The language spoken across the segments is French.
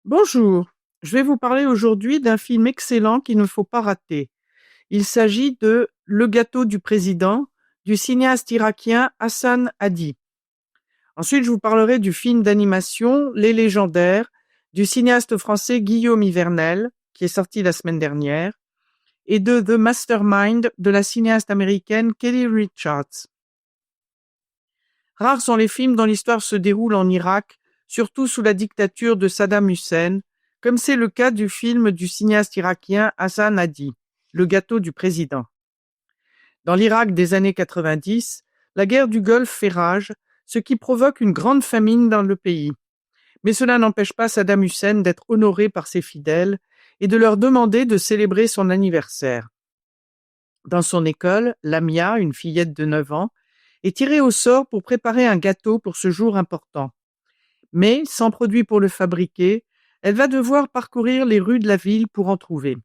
Bonjour, je vais vous parler aujourd'hui d'un film excellent qu'il ne faut pas rater. Il s'agit de Le gâteau du président du cinéaste irakien Hassan Hadi. Ensuite, je vous parlerai du film d'animation Les Légendaires du cinéaste français Guillaume Ivernel, qui est sorti la semaine dernière, et de The Mastermind de la cinéaste américaine Kelly Reichardt. Rares sont les films dont l'histoire se déroule en Irak, surtout sous la dictature de Saddam Hussein, comme c'est le cas du film du cinéaste irakien Hassan Hadi, Le gâteau du président. Dans l'Irak des années 90, la guerre du Golfe fait rage, ce qui provoque une grande famine dans le pays. Mais cela n'empêche pas Saddam Hussein d'être honoré par ses fidèles et de leur demander de célébrer son anniversaire. Dans son école, Lamia, une fillette de 9 ans, est tirée au sort pour préparer un gâteau pour ce jour important. Mais, sans produit pour le fabriquer, elle va devoir parcourir les rues de la ville pour en trouver.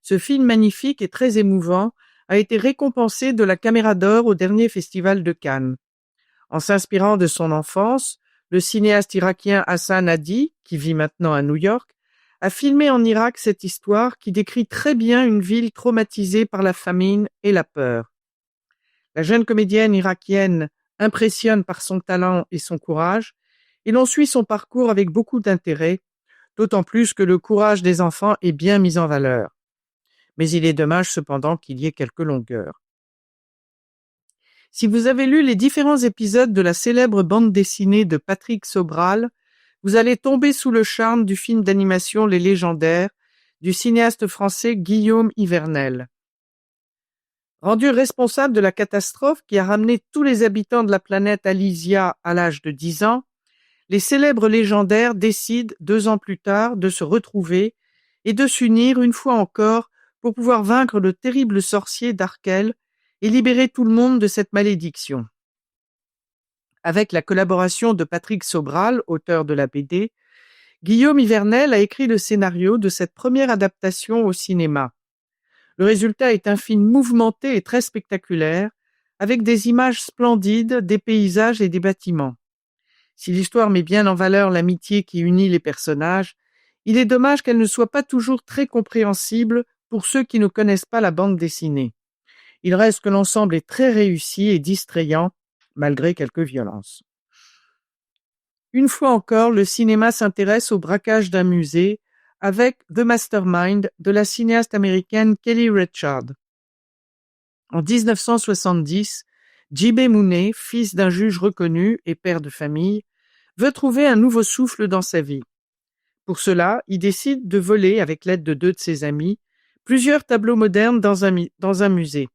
Ce film magnifique et très émouvant a été récompensé de la Caméra d'Or au dernier festival de Cannes. En s'inspirant de son enfance, le cinéaste irakien Hassan Hadi, qui vit maintenant à New York, a filmé en Irak cette histoire qui décrit très bien une ville traumatisée par la famine et la peur. La jeune comédienne irakienne impressionne par son talent et son courage, et l'on suit son parcours avec beaucoup d'intérêt, d'autant plus que le courage des enfants est bien mis en valeur. Mais il est dommage cependant qu'il y ait quelques longueurs. Si vous avez lu les différents épisodes de la célèbre bande dessinée de Patrick Sobral, vous allez tomber sous le charme du film d'animation Les Légendaires du cinéaste français Guillaume Ivernel. Rendu responsable de la catastrophe qui a ramené tous les habitants de la planète Alysia à l'âge de 10 ans, les célèbres légendaires décident 2 ans plus tard de se retrouver et de s'unir une fois encore pour pouvoir vaincre le terrible sorcier Darkel et libérer tout le monde de cette malédiction. Avec la collaboration de Patrick Sobral, auteur de la BD, Guillaume Ivernel a écrit le scénario de cette première adaptation au cinéma. Le résultat est un film mouvementé et très spectaculaire, avec des images splendides, des paysages et des bâtiments. Si l'histoire met bien en valeur l'amitié qui unit les personnages, il est dommage qu'elle ne soit pas toujours très compréhensible pour ceux qui ne connaissent pas la bande dessinée. Il reste que l'ensemble est très réussi et distrayant, malgré quelques violences. Une fois encore, le cinéma s'intéresse au braquage d'un musée avec The Mastermind de la cinéaste américaine Kelly Reichardt. En 1970, J.B. Mooney, fils d'un juge reconnu et père de famille, veut trouver un nouveau souffle dans sa vie. Pour cela, il décide de voler, avec l'aide de 2 de ses amis, plusieurs tableaux modernes dans un musée.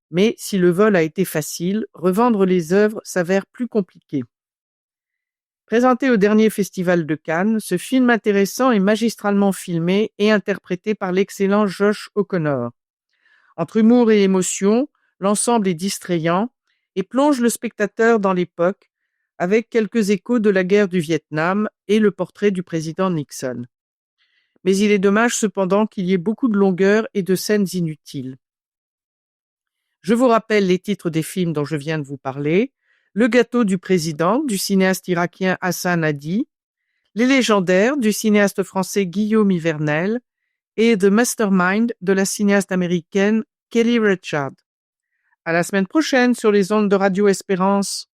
Mais si le vol a été facile, revendre les œuvres s'avère plus compliqué. Présenté au dernier festival de Cannes, ce film intéressant est magistralement filmé et interprété par l'excellent Josh O'Connor. Entre humour et émotion, l'ensemble est distrayant et plonge le spectateur dans l'époque, avec quelques échos de la guerre du Vietnam et le portrait du président Nixon. Mais il est dommage cependant qu'il y ait beaucoup de longueurs et de scènes inutiles. Je vous rappelle les titres des films dont je viens de vous parler: Le gâteau du président du cinéaste irakien Hassan Hadi, Les Légendaires du cinéaste français Guillaume Ivernel et The Mastermind de la cinéaste américaine Kelly Reichardt. À la semaine prochaine sur les ondes de Radio Espérance.